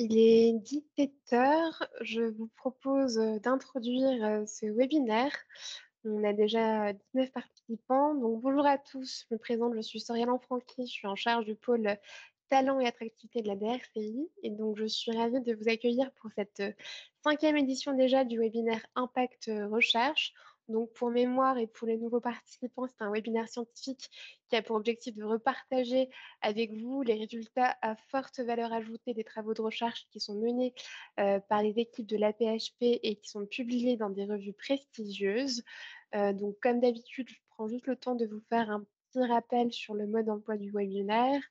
Il est 17 heures. Je vous propose d'introduire ce webinaire. On a déjà 19 participants. Donc, bonjour à tous. Je me présente, je suis Soriane Lanfranchi. Je suis en charge du pôle talent et attractivité de la DRCI. Et donc, je suis ravie de vous accueillir pour cette cinquième édition déjà du webinaire Impact Recherche. Donc, pour mémoire et pour les nouveaux participants, c'est un webinaire scientifique qui a pour objectif de repartager avec vous les résultats à forte valeur ajoutée des travaux de recherche qui sont menés par les équipes de l'APHP et qui sont publiés dans des revues prestigieuses. Donc, comme d'habitude, je prends juste le temps de vous faire un petit rappel sur le mode d'emploi du webinaire.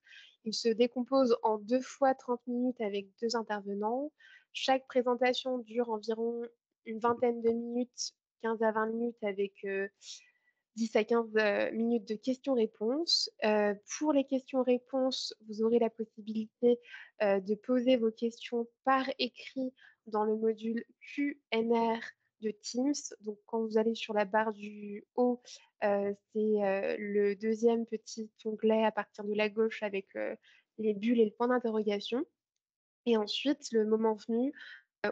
Il se décompose en 2 fois 30 minutes avec 2 intervenants. Chaque présentation dure environ une vingtaine de minutes, 15 à 20 minutes avec 10 à 15 minutes de questions-réponses. Pour les questions-réponses, vous aurez la possibilité de poser vos questions par écrit dans le module QNR de Teams. Donc, quand vous allez sur la barre du haut, c'est le deuxième petit onglet à partir de la gauche avec les bulles et le point d'interrogation. Et ensuite, le moment venu,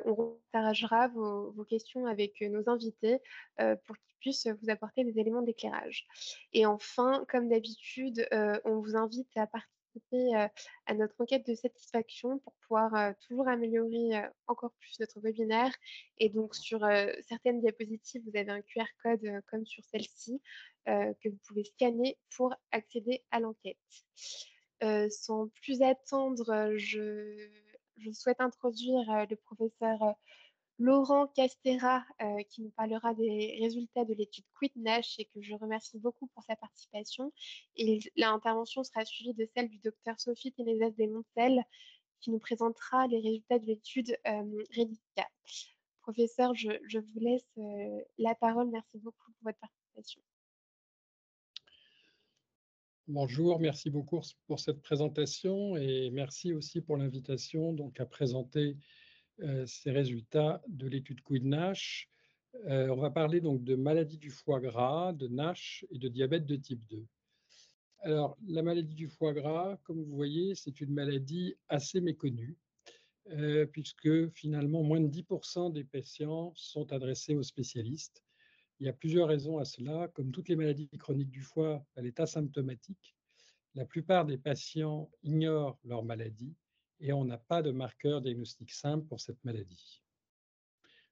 on partagera vos questions avec nos invités pour qu'ils puissent vous apporter des éléments d'éclairage. Et enfin, comme d'habitude, on vous invite à participer à notre enquête de satisfaction pour pouvoir toujours améliorer encore plus notre webinaire. Et donc, sur certaines diapositives, vous avez un QR code comme sur celle-ci que vous pouvez scanner pour accéder à l'enquête. Sans plus attendre, je souhaite introduire le professeur Laurent Castera qui nous parlera des résultats de l'étude Quid-Nash et que je remercie beaucoup pour sa participation. Et l'intervention sera suivie de celle du docteur Sophie Ténézès Desmoncel qui nous présentera les résultats de l'étude Redica. Professeur, je vous laisse la parole. Merci beaucoup pour votre participation. Bonjour, merci beaucoup pour cette présentation et merci aussi pour l'invitation à présenter ces résultats de l'étude Quid-Nash. On va parler donc de maladie du foie gras, de NASH et de diabète de type 2. Alors, la maladie du foie gras, comme vous voyez, c'est une maladie assez méconnue, puisque finalement, moins de 10% des patients sont adressés aux spécialistes. Il y a plusieurs raisons à cela. Comme toutes les maladies chroniques du foie, elle est asymptomatique. La plupart des patients ignorent leur maladie et on n'a pas de marqueur diagnostic simple pour cette maladie.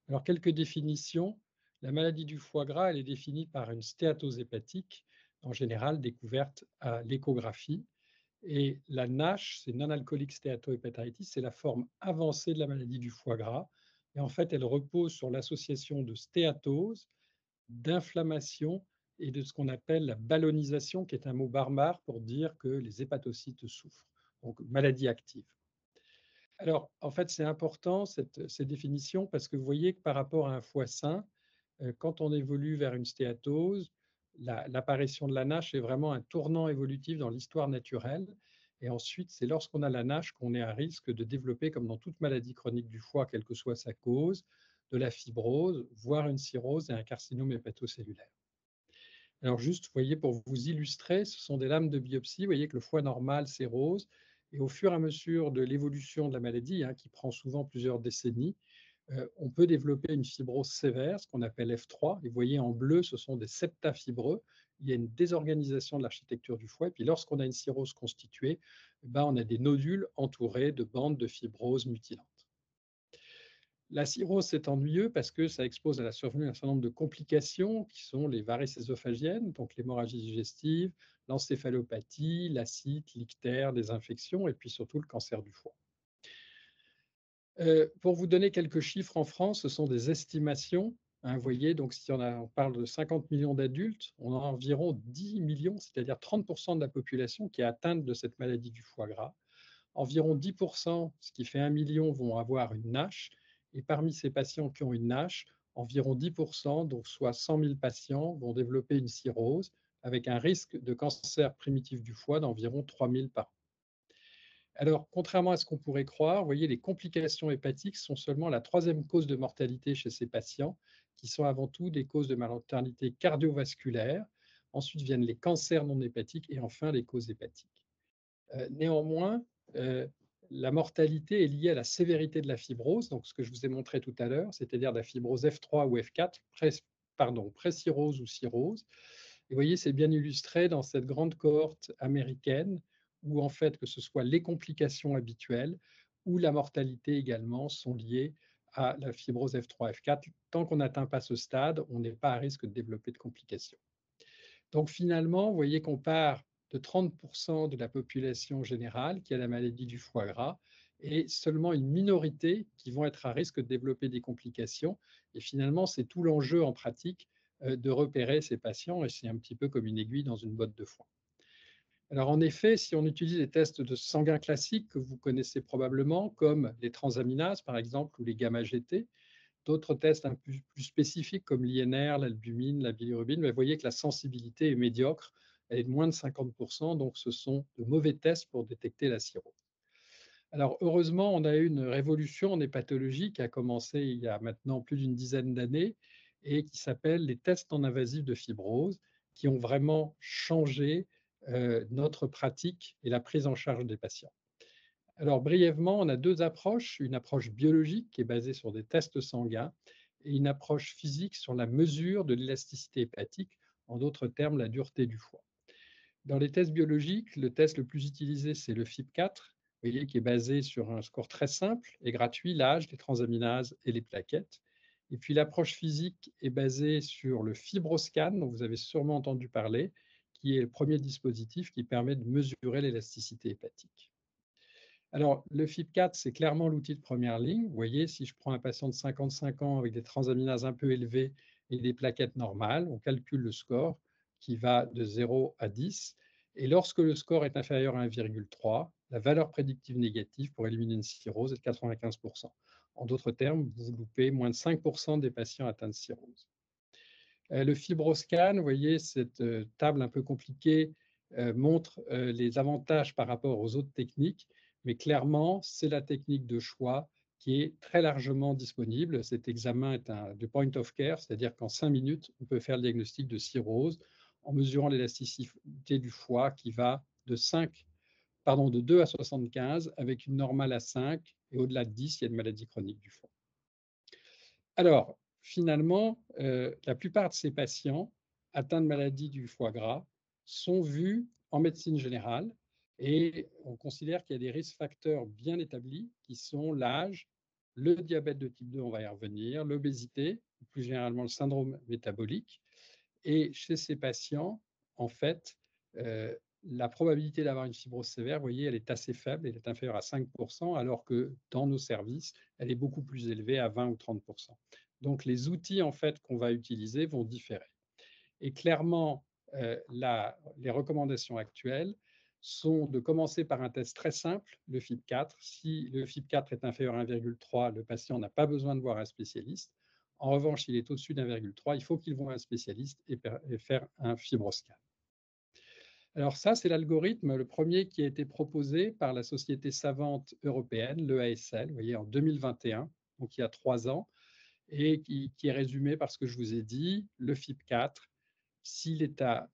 Alors, quelques définitions. La maladie du foie gras, elle est définie par une stéatose hépatique, en général découverte à l'échographie. Et la NASH, c'est non-alcoolique stéatohépatitis, c'est la forme avancée de la maladie du foie gras. Et en fait, elle repose sur l'association de stéatose, d'inflammation et de ce qu'on appelle la ballonisation, qui est un mot barbare pour dire que les hépatocytes souffrent. Donc, maladie active. Alors, en fait, c'est important ces définitions parce que vous voyez que par rapport à un foie sain, quand on évolue vers une stéatose, l'apparition de la NASH est vraiment un tournant évolutif dans l'histoire naturelle. Et ensuite, c'est lorsqu'on a la NASH qu'on est à risque de développer, comme dans toute maladie chronique du foie, quelle que soit sa cause, de la fibrose, voire une cirrhose et un carcinome hépatocellulaire. Alors juste, vous voyez, pour vous illustrer, ce sont des lames de biopsie. Vous voyez que le foie normal, c'est rose. Et au fur et à mesure de l'évolution de la maladie, qui prend souvent plusieurs décennies, on peut développer une fibrose sévère, ce qu'on appelle F3. Et vous voyez en bleu, ce sont des septa fibreux. Il y a une désorganisation de l'architecture du foie. Et puis lorsqu'on a une cirrhose constituée, on a des nodules entourés de bandes de fibrose mutilantes. La cirrhose, c'est ennuyeux parce que ça expose à la survenue d'un certain nombre de complications qui sont les varices ésophagiennes, donc l'hémorragie digestive, l'encéphalopathie, l'acide, l'ictère, des infections et puis surtout le cancer du foie. Pour vous donner quelques chiffres en France, ce sont des estimations. Vous voyez, donc si on parle de 50 millions d'adultes, on a environ 10 millions, c'est-à-dire 30% de la population qui est atteinte de cette maladie du foie gras. Environ 10%, ce qui fait 1 million, vont avoir une NASH. Et parmi ces patients qui ont une NASH, environ 10%, donc soit 100 000 patients, vont développer une cirrhose avec un risque de cancer primitif du foie d'environ 3 000 par an. Alors, contrairement à ce qu'on pourrait croire, vous voyez, les complications hépatiques sont seulement la troisième cause de mortalité chez ces patients, qui sont avant tout des causes de mortalité cardiovasculaire. Ensuite viennent les cancers non hépatiques et enfin les causes hépatiques. Néanmoins, La mortalité est liée à la sévérité de la fibrose, donc ce que je vous ai montré tout à l'heure, c'est-à-dire de la fibrose F3 ou F4, pré-cirrhose ou cirrhose. Et vous voyez, c'est bien illustré dans cette grande cohorte américaine où, en fait, que ce soit les complications habituelles ou la mortalité également sont liées à la fibrose F3, F4. Tant qu'on n'atteint pas ce stade, on n'est pas à risque de développer de complications. Donc finalement, vous voyez qu'on part de 30% de la population générale qui a la maladie du foie gras et seulement une minorité qui vont être à risque de développer des complications. Et finalement, c'est tout l'enjeu en pratique de repérer ces patients et c'est un petit peu comme une aiguille dans une botte de foin. Alors en effet, si on utilise les tests de sanguin classiques que vous connaissez probablement, comme les transaminases par exemple ou les gamma-GT, d'autres tests un peu plus spécifiques comme l'INR, l'albumine, la bilirubine, mais vous voyez que la sensibilité est médiocre, elle est de moins de 50%, donc ce sont de mauvais tests pour détecter la cirrhose. Alors heureusement, on a eu une révolution en hépatologie qui a commencé il y a maintenant plus d'une dizaine d'années et qui s'appelle les tests non invasifs de fibrose, qui ont vraiment changé notre pratique et la prise en charge des patients. Alors brièvement, on a deux approches, une approche biologique qui est basée sur des tests sanguins et une approche physique sur la mesure de l'élasticité hépatique, en d'autres termes la dureté du foie. Dans les tests biologiques, le test le plus utilisé, c'est le FIB4, vous voyez, qui est basé sur un score très simple et gratuit, l'âge, les transaminases et les plaquettes. Et puis l'approche physique est basée sur le FibroScan, dont vous avez sûrement entendu parler, qui est le premier dispositif qui permet de mesurer l'élasticité hépatique. Alors, le FIB4, c'est clairement l'outil de première ligne. Vous voyez, si je prends un patient de 55 ans avec des transaminases un peu élevées et des plaquettes normales, on calcule le score qui va de 0 à 10. Et lorsque le score est inférieur à 1,3, la valeur prédictive négative pour éliminer une cirrhose est de 95%. En d'autres termes, vous loupez moins de 5% des patients atteints de cirrhose. Le FibroScan, vous voyez, cette table un peu compliquée montre les avantages par rapport aux autres techniques, mais clairement, c'est la technique de choix qui est très largement disponible. Cet examen est de point of care, c'est-à-dire qu'en 5 minutes, on peut faire le diagnostic de cirrhose en mesurant l'élasticité du foie qui va de 2 à 75 avec une normale à 5 et au-delà de 10, il y a une maladie chronique du foie. Alors, finalement, la plupart de ces patients atteints de maladie du foie gras sont vus en médecine générale et on considère qu'il y a des risques facteurs bien établis qui sont l'âge, le diabète de type 2, on va y revenir, l'obésité, plus généralement le syndrome métabolique. Et chez ces patients, en fait, la probabilité d'avoir une fibrose sévère, vous voyez, elle est assez faible, elle est inférieure à 5%, alors que dans nos services, elle est beaucoup plus élevée à 20 ou 30%. Donc les outils en fait qu'on va utiliser vont différer. Et clairement, les recommandations actuelles sont de commencer par un test très simple, le FIB4. Si le FIB4 est inférieur à 1,3, le patient n'a pas besoin de voir un spécialiste. En revanche, s'il est au-dessus d'1,3, il faut qu'il voit un spécialiste et faire un fibroscan. Alors ça, c'est l'algorithme, le premier qui a été proposé par la Société savante européenne, l'EASL, vous voyez, en 2021, donc il y a 3 ans, et qui est résumé par ce que je vous ai dit, le FIB4, s'il est à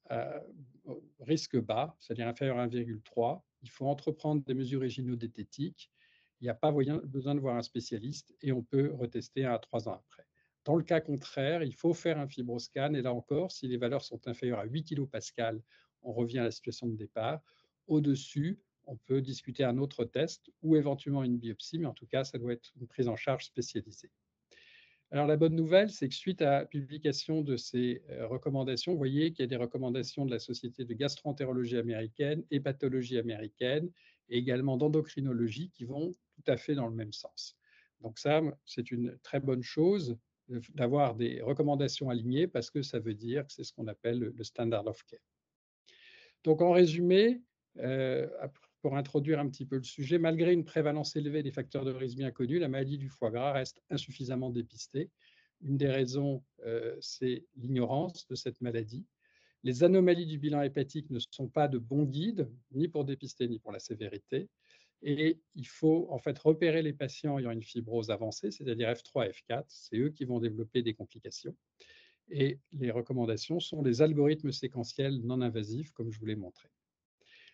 risque bas, c'est-à-dire inférieur à 1,3, il faut entreprendre des mesures hygiéno-diététiques. Il n'y a pas besoin de voir un spécialiste et on peut retester 1 à 3 ans après. Dans le cas contraire, il faut faire un fibroscan et là encore, si les valeurs sont inférieures à 8 kPa, on revient à la situation de départ. Au-dessus, on peut discuter un autre test ou éventuellement une biopsie, mais en tout cas, ça doit être une prise en charge spécialisée. Alors la bonne nouvelle, c'est que suite à la publication de ces recommandations, vous voyez qu'il y a des recommandations de la Société de gastroentérologie américaine, hépatologie américaine et également d'endocrinologie qui vont tout à fait dans le même sens. Donc ça, c'est une très bonne chose d'avoir des recommandations alignées parce que ça veut dire que c'est ce qu'on appelle le standard of care. Donc en résumé, pour introduire un petit peu le sujet, malgré une prévalence élevée des facteurs de risque bien connus, la maladie du foie gras reste insuffisamment dépistée. Une des raisons, c'est l'ignorance de cette maladie. Les anomalies du bilan hépatique ne sont pas de bons guides, ni pour dépister, ni pour la sévérité. Et il faut en fait repérer les patients ayant une fibrose avancée, c'est-à-dire F3, F4. C'est eux qui vont développer des complications. Et les recommandations sont les algorithmes séquentiels non invasifs, comme je vous l'ai montré.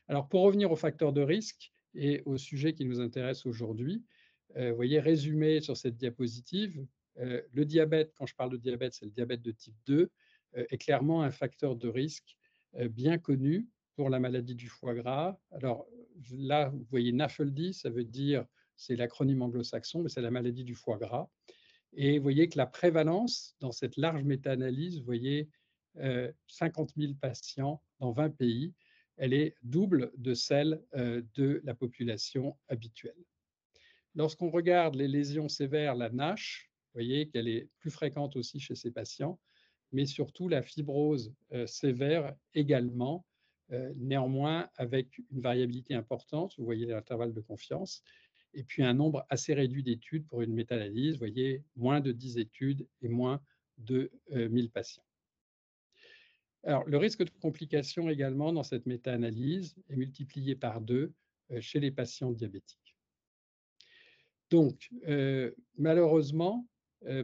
Alors, pour revenir aux facteurs de risque, et au sujet qui nous intéresse aujourd'hui. Vous voyez, résumé sur cette diapositive, le diabète, quand je parle de diabète, c'est le diabète de type 2, est clairement un facteur de risque bien connu pour la maladie du foie gras. Alors là, vous voyez NAFLD, ça veut dire, c'est l'acronyme anglo-saxon, mais c'est la maladie du foie gras. Et vous voyez que la prévalence dans cette large méta-analyse, vous voyez 50 000 patients dans 20 pays, elle est double de celle de la population habituelle. Lorsqu'on regarde les lésions sévères, la NASH, vous voyez qu'elle est plus fréquente aussi chez ces patients, mais surtout la fibrose sévère également, néanmoins avec une variabilité importante, vous voyez l'intervalle de confiance, et puis un nombre assez réduit d'études pour une méta-analyse, vous voyez moins de 10 études et moins de 1000 patients. Alors, le risque de complications également dans cette méta-analyse est multiplié par 2 chez les patients diabétiques. Donc, malheureusement,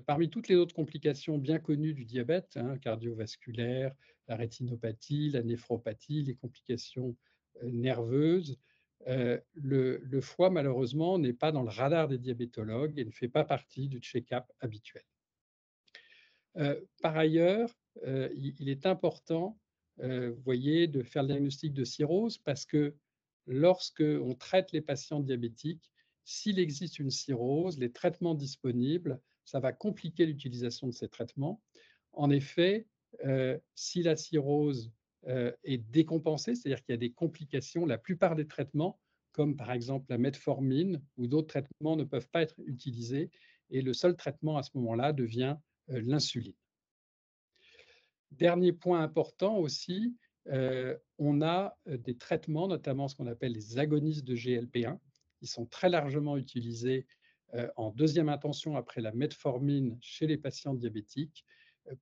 parmi toutes les autres complications bien connues du diabète, hein, cardiovasculaires, la rétinopathie, la néphropathie, les complications nerveuses, le foie, malheureusement, n'est pas dans le radar des diabétologues et ne fait pas partie du check-up habituel. Par ailleurs, il est important, vous voyez, de faire le diagnostic de cirrhose parce que lorsqu'on traite les patients diabétiques, s'il existe une cirrhose, les traitements disponibles, ça va compliquer l'utilisation de ces traitements. En effet, si la cirrhose est décompensée, c'est-à-dire qu'il y a des complications, la plupart des traitements, comme par exemple la metformine ou d'autres traitements, ne peuvent pas être utilisés et le seul traitement à ce moment-là devient l'insuline. Dernier point important aussi, on a des traitements, notamment ce qu'on appelle les agonistes de GLP-1, qui sont très largement utilisés en deuxième intention après la metformine chez les patients diabétiques,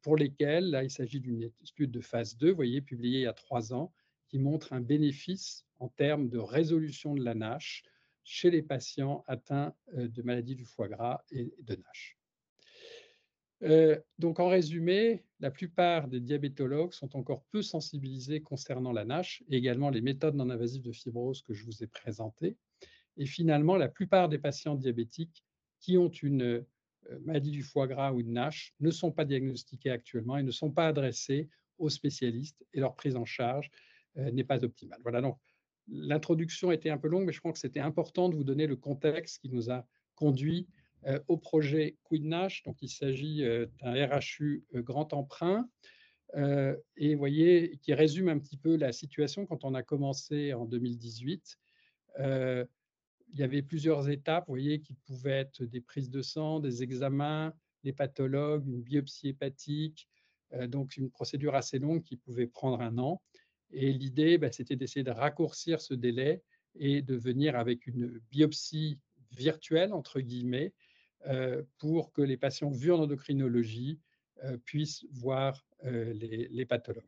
pour lesquels, là, il s'agit d'une étude de phase 2, vous voyez, publiée il y a 3 ans, qui montre un bénéfice en termes de résolution de la NASH chez les patients atteints de maladie du foie gras et de NASH. Donc en résumé, la plupart des diabétologues sont encore peu sensibilisés concernant la NASH et également les méthodes non invasives de fibrose que je vous ai présentées. Et finalement, la plupart des patients diabétiques qui ont une maladie du foie gras ou une NASH ne sont pas diagnostiqués actuellement et ne sont pas adressés aux spécialistes et leur prise en charge n'est pas optimale. Voilà, donc l'introduction était un peu longue, mais je crois que c'était important de vous donner le contexte qui nous a conduit au projet QuidNASH. Donc, il s'agit d'un RHU grand emprunt et vous voyez, qui résume un petit peu la situation quand on a commencé en 2018. Il y avait plusieurs étapes, vous voyez, qui pouvaient être des prises de sang, des examens, les pathologues, une biopsie hépatique, donc une procédure assez longue qui pouvait prendre 1 an. Et l'idée, c'était d'essayer de raccourcir ce délai et de venir avec une biopsie virtuelle, entre guillemets, pour que les patients vus en endocrinologie puissent voir les pathologues.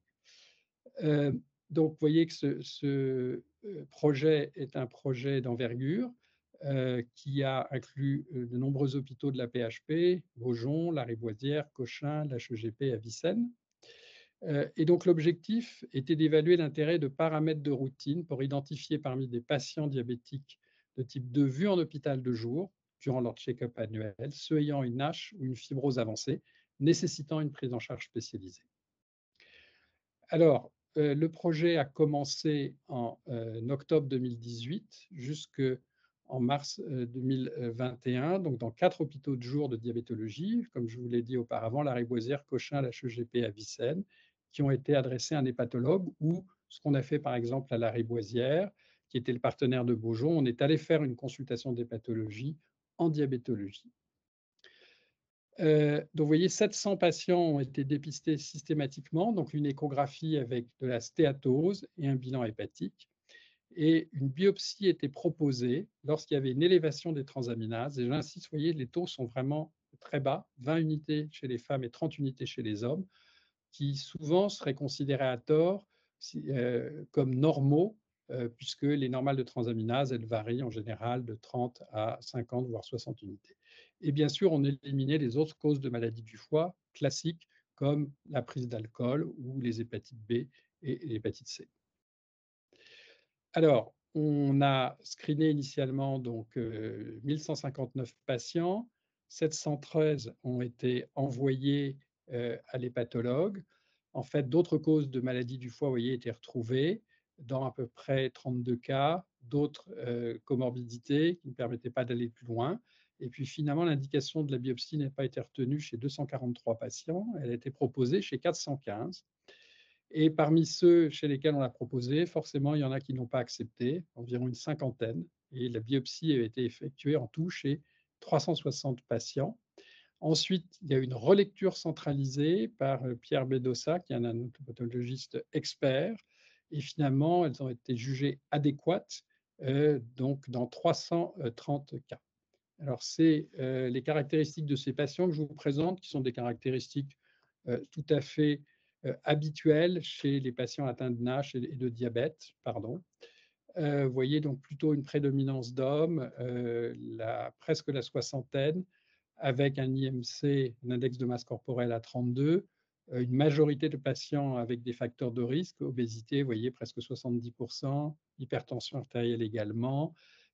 Donc, vous voyez que ce projet est un projet d'envergure qui a inclus de nombreux hôpitaux de la PHP, Beaujon, Lariboisière, Cochin, l'HEGP à Vicenne. Et donc, l'objectif était d'évaluer l'intérêt de paramètres de routine pour identifier parmi des patients diabétiques de type 2 vus en hôpital de jour, durant leur check-up annuel, ceux ayant une NASH ou une fibrose avancée, nécessitant une prise en charge spécialisée. Alors, le projet a commencé en octobre 2018 jusqu'en mars 2021, donc dans 4 hôpitaux de jour de diabétologie, comme je vous l'ai dit auparavant, Lariboisière, Cochin, l'HEGP à Vicenne, qui ont été adressés à un hépatologue ou ce qu'on a fait par exemple à Lariboisière, qui était le partenaire de Beaujon, on est allé faire une consultation d'hépatologie en diabétologie. Donc, vous voyez, 700 patients ont été dépistés systématiquement, donc une échographie avec de la stéatose et un bilan hépatique. Et une biopsie était proposée lorsqu'il y avait une élévation des transaminases. Et j'insiste, vous voyez, les taux sont vraiment très bas, 20 unités chez les femmes et 30 unités chez les hommes, qui souvent seraient considérés à tort comme normaux, puisque les normales de transaminase, elles varient en général de 30 à 50, voire 60 unités. Et bien sûr, on éliminait les autres causes de maladies du foie classiques, comme la prise d'alcool ou les hépatites B et l'hépatite C. Alors, On a screené initialement donc 1 159 patients, 713 ont été envoyés, à l'hépatologue. En fait, d'autres causes de maladies du foie, vous voyez, étaient retrouvées dans à peu près 32 cas, d'autres, comorbidités qui ne permettaient pas d'aller plus loin et puis finalement l'indication de la biopsie n'a pas été retenue chez 243 patients, elle a été proposée chez 415. Et parmi ceux chez lesquels on l'a proposé, forcément, il y en a qui n'ont pas accepté, environ une cinquantaine, et la biopsie a été effectuée en tout chez 360 patients. Ensuite, il y a eu une relecture centralisée par, Pierre Bedossa, qui est un anatopathologiste expert et finalement, elles ont été jugées adéquates, donc dans 330 cas. Alors c'est, les caractéristiques de ces patients que je vous présente, qui sont des caractéristiques, tout à fait, habituelles chez les patients atteints de NASH et de diabète, pardon. Vous voyez donc plutôt une prédominance d'hommes, presque la soixantaine, avec un IMC, un index de masse corporelle à 32, une majorité de patients avec des facteurs de risque, obésité, vous voyez presque 70 hypertension artérielle également,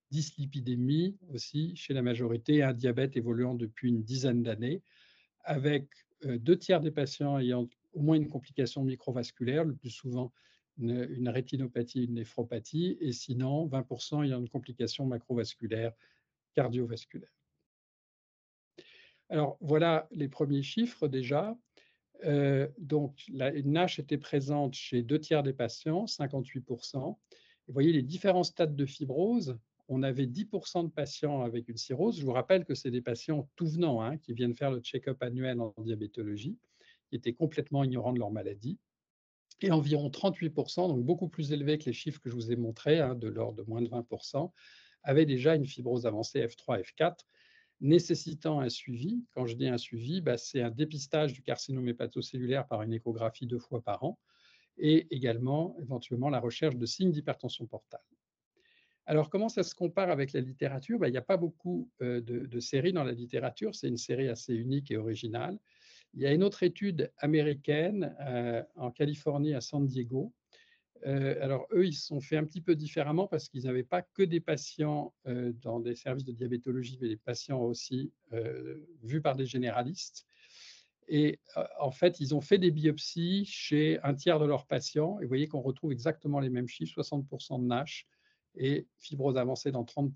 dyslipidémie aussi chez la majorité, un diabète évoluant depuis une dizaine d'années, avec 2 tiers des patients ayant au moins une complication microvasculaire, le plus souvent une rétinopathie, une néphropathie, et sinon 20 ayant une complication macrovasculaire, cardiovasculaire. Alors voilà les premiers chiffres déjà. Donc la NASH était présente chez 2 tiers des patients, 58. Vous voyez les différents stades de fibrose. On avait 10 de patients avec une cirrhose. Je vous rappelle que c'est des patients tout venant, hein, qui viennent faire le check-up annuel en diabétologie, qui étaient complètement ignorants de leur maladie et environ 38 donc beaucoup plus élevé que les chiffres que je vous ai montrés, hein, de l'ordre de moins de 20 avaient déjà une fibrose avancée F3, F4 nécessitant un suivi. Quand je dis un suivi, bah, c'est un dépistage du carcinome hépatocellulaire par une échographie 2 fois par an et également éventuellement la recherche de signes d'hypertension portale. Alors comment ça se compare avec la littérature? Bah, il n'y a pas beaucoup de séries dans la littérature, c'est une série assez unique et originale. Il y a une autre étude américaine en Californie à San Diego. Alors eux, ils se sont fait un petit peu différemment parce qu'ils n'avaient pas que des patients dans des services de diabétologie, mais des patients aussi vus par des généralistes. Et en fait, ils ont fait des biopsies chez 1 tiers de leurs patients et vous voyez qu'on retrouve exactement les mêmes chiffres, 60 de NASH et fibrose avancée dans 30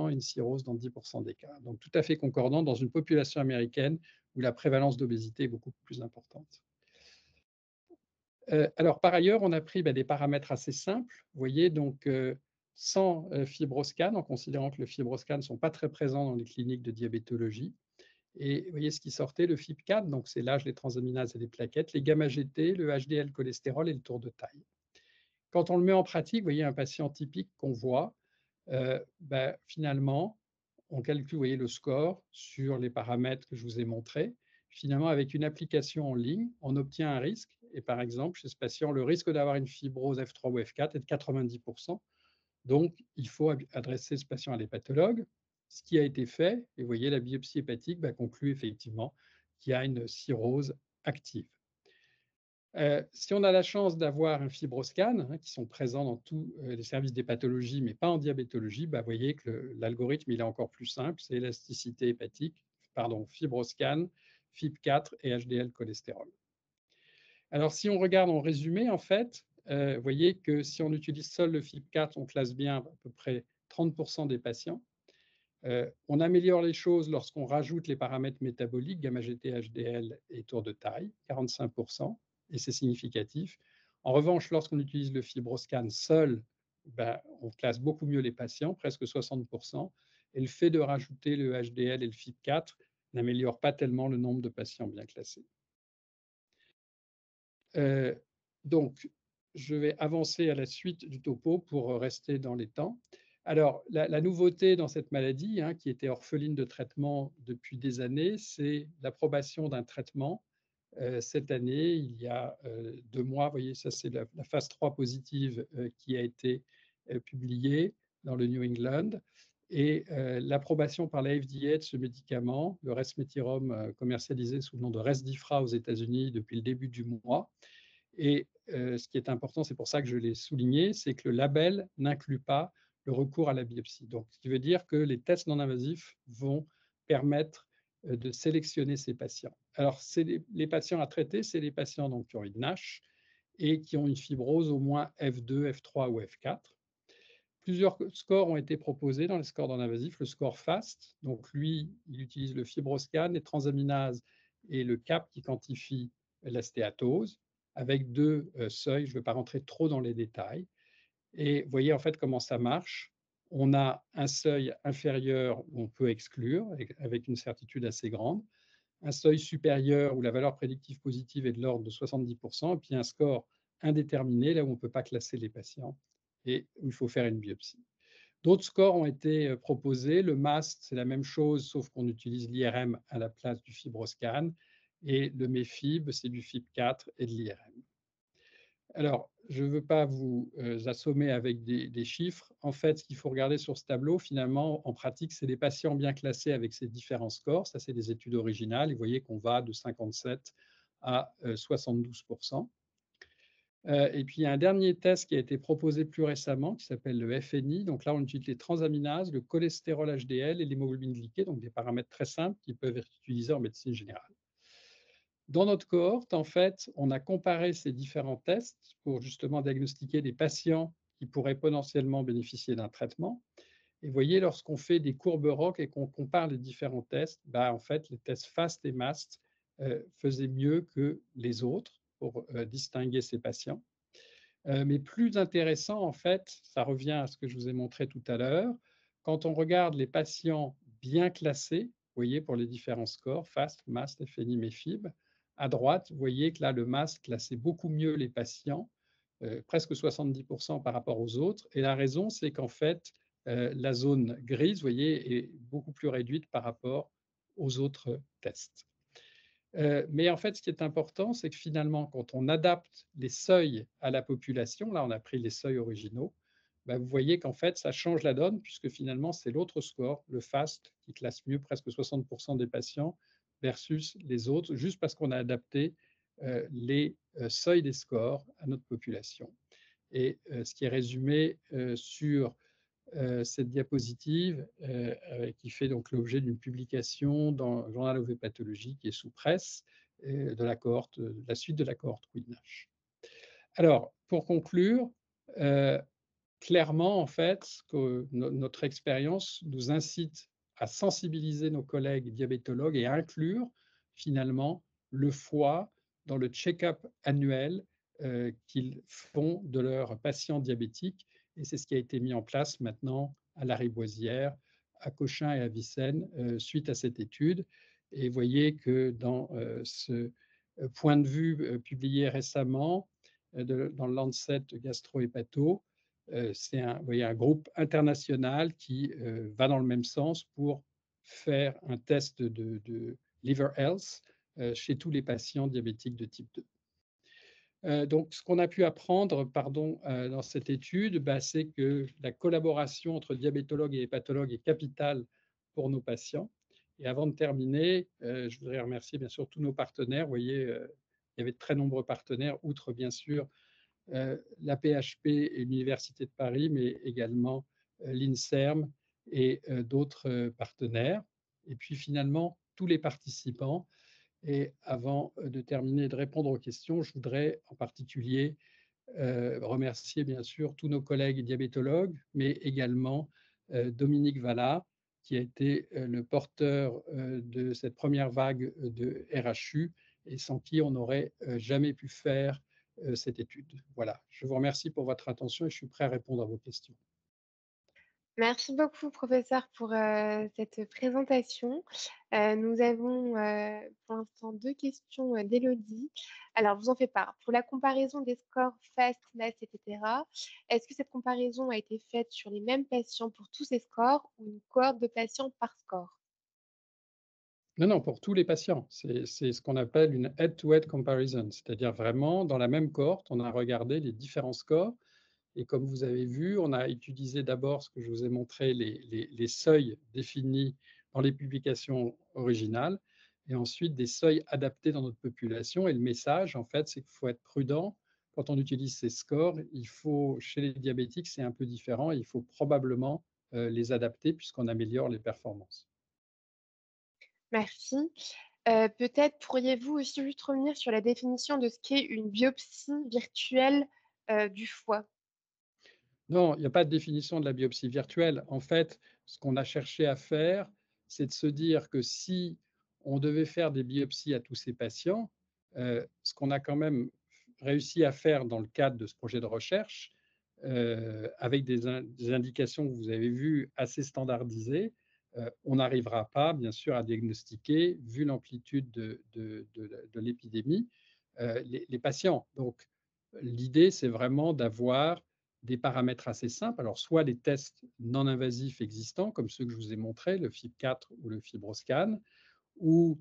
une cirrhose dans 10 des cas. Donc tout à fait concordant dans une population américaine où la prévalence d'obésité est beaucoup plus importante. Alors par ailleurs, on a pris, des paramètres assez simples, vous voyez donc, sans, FibroScan, en considérant que le FibroScan ne sont pas très présents dans les cliniques de diabétologie et vous voyez ce qui sortait, le FIB4, donc c'est l'âge, les transaminases et les plaquettes, les gamma-GT, le HDL cholestérol et le tour de taille. Quand on le met en pratique, vous voyez un patient typique qu'on voit, finalement, on calcule, vous voyez, le score sur les paramètres que je vous ai montrés. Finalement, avec une application en ligne, on obtient un risque et par exemple, chez ce patient, le risque d'avoir une fibrose F3 ou F4 est de 90. Donc il faut adresser ce patient à l'hépatologue, ce qui a été fait et vous voyez la biopsie hépatique, conclut effectivement qu'il y a une cirrhose active. Si on a la chance d'avoir un FibroScan, hein, qui sont présents dans tous les services d'hépatologie, mais pas en diabétologie, vous voyez que l'algorithme il est encore plus simple, c'est élasticité hépatique, pardon, FibroScan, FIB4 et HDL cholestérol. Alors si on regarde en résumé, en fait, vous voyez que si on utilise seul le FIB4, on classe bien à peu près 30 des patients. On améliore les choses lorsqu'on rajoute les paramètres métaboliques, gamma-GT, HDL et tour de taille, 45 et c'est significatif. En revanche, lorsqu'on utilise le FibroScan seul, on classe beaucoup mieux les patients, presque 60 et le fait de rajouter le HDL et le FIB4 n'améliore pas tellement le nombre de patients bien classés. Donc, je vais avancer à la suite du topo pour rester dans les temps. Alors, la nouveauté dans cette maladie, hein, qui était orpheline de traitement depuis des années, c'est l'approbation d'un traitement. Cette année, il y a 2 mois, vous voyez, ça c'est la phase 3 positive qui a été publiée dans le New England. Et l'approbation par la FDA de ce médicament, le resmetirom, commercialisé sous le nom de Resdifra aux États-Unis depuis le début du mois. Et ce qui est important, c'est pour ça que je l'ai souligné, c'est que le label n'inclut pas le recours à la biopsie. Donc, ce qui veut dire que les tests non invasifs vont permettre de sélectionner ces patients. Alors, c'est les patients à traiter, c'est les patients donc, qui ont une NASH et qui ont une fibrose au moins F2, F3 ou F4. Plusieurs scores ont été proposés dans les scores non invasifs. Le score FAST, donc lui, il utilise le fibroscan, les transaminases et le CAP qui quantifie la stéatose, avec deux seuils. Je ne vais pas rentrer trop dans les détails. Et vous voyez en fait comment ça marche. On a un seuil inférieur où on peut exclure avec une certitude assez grande, un seuil supérieur où la valeur prédictive positive est de l'ordre de 70%, et puis un score indéterminé, là où on ne peut pas classer les patients et où il faut faire une biopsie. D'autres scores ont été proposés. Le MAST, c'est la même chose, sauf qu'on utilise l'IRM à la place du fibroscan. Et le MEFIB, c'est du FIB4 et de l'IRM. Alors, je ne veux pas vous assommer avec des chiffres. En fait, ce qu'il faut regarder sur ce tableau, finalement, en pratique, c'est des patients bien classés avec ces différents scores. Ça, c'est des études originales. Et vous voyez qu'on va de 57 à 72%. Et puis, il y a un dernier test qui a été proposé plus récemment, qui s'appelle le FNI. Donc là, on utilise les transaminases, le cholestérol HDL et l'hémoglobine glyquée, donc des paramètres très simples qui peuvent être utilisés en médecine générale. Dans notre cohorte, en fait, on a comparé ces différents tests pour justement diagnostiquer des patients qui pourraient potentiellement bénéficier d'un traitement. Et vous voyez, lorsqu'on fait des courbes ROC et qu'on compare les différents tests, bah, en fait, les tests FAST et MAST faisaient mieux que les autres pour distinguer ces patients. Mais plus intéressant, en fait, ça revient à ce que je vous ai montré tout à l'heure, quand on regarde les patients bien classés, vous voyez, pour les différents scores, FAST, MAST, FNI, MEFIB, à droite, vous voyez que là, le MAST classait beaucoup mieux les patients, presque 70% par rapport aux autres. Et la raison, c'est qu'en fait, la zone grise, vous voyez, est beaucoup plus réduite par rapport aux autres tests. Mais en fait, ce qui est important, c'est que finalement, quand on adapte les seuils à la population, là, on a pris les seuils originaux, bah, vous voyez qu'en fait, ça change la donne puisque finalement, c'est l'autre score, le FAST, qui classe mieux presque 60% des patients versus les autres, juste parce qu'on a adapté les seuils des scores à notre population. Et ce qui est résumé sur cette diapositive qui fait donc l'objet d'une publication dans le Journal of Pathology qui est sous presse de la cohorte, de la suite de la cohorte Queen-Nash. Alors, pour conclure, euh, clairement, en fait, que notre expérience nous incite à sensibiliser nos collègues diabétologues et à inclure finalement le foie dans le check-up annuel qu'ils font de leurs patients diabétiques. Et c'est ce qui a été mis en place maintenant à la Riboisière, à Cochin et à Vicenne suite à cette étude. Et vous voyez que dans ce point de vue publié récemment dans le Lancet Gastro-Hépato, c'est un groupe international qui va dans le même sens pour faire un test de liver health chez tous les patients diabétiques de type 2. Donc, ce qu'on a pu apprendre dans cette étude, bah, c'est que la collaboration entre diabétologues et hépatologues est capitale pour nos patients. Et avant de terminer, je voudrais remercier bien sûr tous nos partenaires. Vous voyez, il y avait de très nombreux partenaires, outre bien sûr la PHP et l'Université de Paris, mais également l'INSERM et d'autres partenaires. Et puis finalement, tous les participants. Et avant de terminer et de répondre aux questions, je voudrais en particulier remercier bien sûr tous nos collègues diabétologues, mais également Dominique Vallat, qui a été le porteur de cette première vague de RHU et sans qui on n'aurait jamais pu faire cette étude. Voilà, je vous remercie pour votre attention et je suis prêt à répondre à vos questions. Merci beaucoup, professeur, pour cette présentation. Nous avons pour l'instant deux questions d'Élodie. Alors, je vous en fais part. Pour la comparaison des scores FAST, MAST, etc., est-ce que cette comparaison a été faite sur les mêmes patients pour tous ces scores ou une cohorte de patients par score? Non, non, pour tous les patients. C'est ce qu'on appelle une head-to-head comparison, c'est-à-dire vraiment dans la même cohorte, on a regardé les différents scores. Et comme vous avez vu, on a utilisé d'abord ce que je vous ai montré, les seuils définis dans les publications originales, et ensuite des seuils adaptés dans notre population. Et le message, en fait, c'est qu'il faut être prudent quand on utilise ces scores, il faut chez les diabétiques, c'est un peu différent, il faut probablement, les adapter puisqu'on améliore les performances. Merci. Peut-être pourriez-vous aussi juste revenir sur la définition de ce qu'est une biopsie virtuelle, du foie? Non, il n'y a pas de définition de la biopsie virtuelle. En fait, ce qu'on a cherché à faire, c'est de se dire que si on devait faire des biopsies à tous ces patients, ce qu'on a quand même réussi à faire dans le cadre de ce projet de recherche, avec des indications que vous avez vues assez standardisées, on n'arrivera pas, bien sûr, à diagnostiquer, vu l'amplitude de l'épidémie, les patients. Donc, l'idée, c'est vraiment d'avoir des paramètres assez simples. Alors, soit les tests non invasifs existants, comme ceux que je vous ai montrés, le FIB4 ou le FibroScan, ou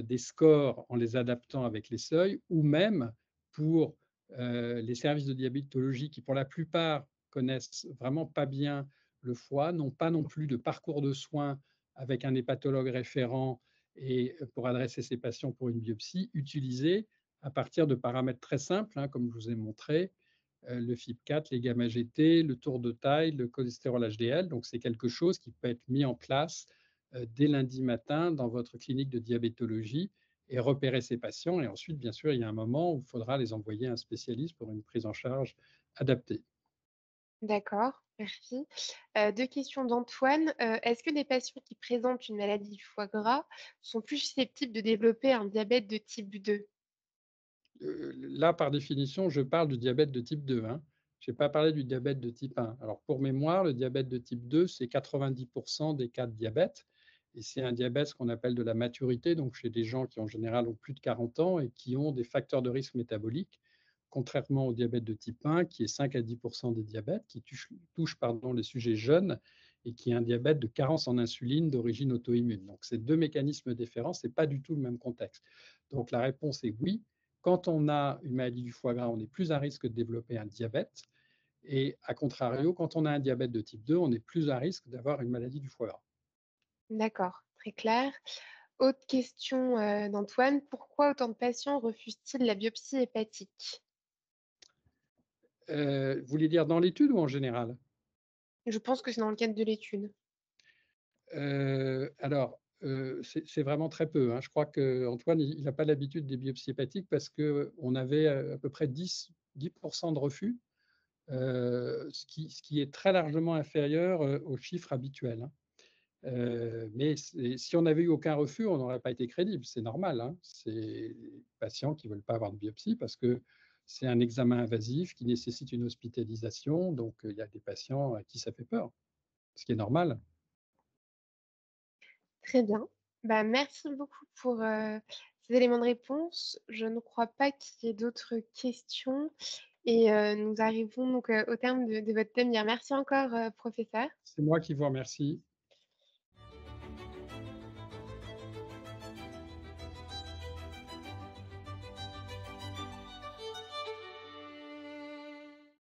des scores en les adaptant avec les seuils, ou même pour les services de diabétologie qui, pour la plupart, connaissent vraiment pas bien le foie, n'ont pas non plus de parcours de soins avec un hépatologue référent et pour adresser ces patients pour une biopsie, utiliser à partir de paramètres très simples, hein, comme je vous ai montré, le FIB4, les gamma-GT, le tour de taille, le cholestérol HDL. Donc, c'est quelque chose qui peut être mis en place dès lundi matin dans votre clinique de diabétologie et repérer ces patients. Et ensuite, bien sûr, il y a un moment où il faudra les envoyer à un spécialiste pour une prise en charge adaptée. D'accord, merci. 2 questions d'Antoine. Est-ce que les patients qui présentent une maladie du foie gras sont plus susceptibles de développer un diabète de type 2? Là, par définition, je parle du diabète de type 2, hein. Je n'ai pas parlé du diabète de type 1. Alors, pour mémoire, le diabète de type 2, c'est 90 des cas de diabète et c'est un diabète, ce qu'on appelle de la maturité, donc chez des gens qui, en général, ont plus de 40 ans et qui ont des facteurs de risque métaboliques, contrairement au diabète de type 1 qui est 5 à 10 des diabètes, qui touche pardon, les sujets jeunes et qui est un diabète de carence en insuline d'origine auto-immune. Donc, c'est 2 mécanismes différents, ce n'est pas du tout le même contexte. Donc, la réponse est oui. Quand on a une maladie du foie gras, on est plus à risque de développer un diabète et à contrario, quand on a un diabète de type 2, on est plus à risque d'avoir une maladie du foie gras. D'accord, très clair. Autre question, d'Antoine. Pourquoi autant de patients refusent-ils la biopsie hépatique? Vous voulez dire dans l'étude ou en général? Je pense que c'est dans le cadre de l'étude. Alors, c'est vraiment très peu, hein. Je crois qu'Antoine, il n'a pas l'habitude des biopsies hépatiques parce qu'on avait, à peu près 10 de refus, ce qui est très largement inférieur, aux chiffres habituels, hein. Mais si on n'avait eu aucun refus, on n'aurait pas été crédible. C'est normal, hein. C'est les patients qui ne veulent pas avoir de biopsie parce que c'est un examen invasif qui nécessite une hospitalisation. Donc, il y a des patients à qui ça fait peur, ce qui est normal. Très bien. Bah, merci beaucoup pour, ces éléments de réponse. Je ne crois pas qu'il y ait d'autres questions et nous arrivons donc, au terme de votre thème. Merci encore, professeur. C'est moi qui vous remercie.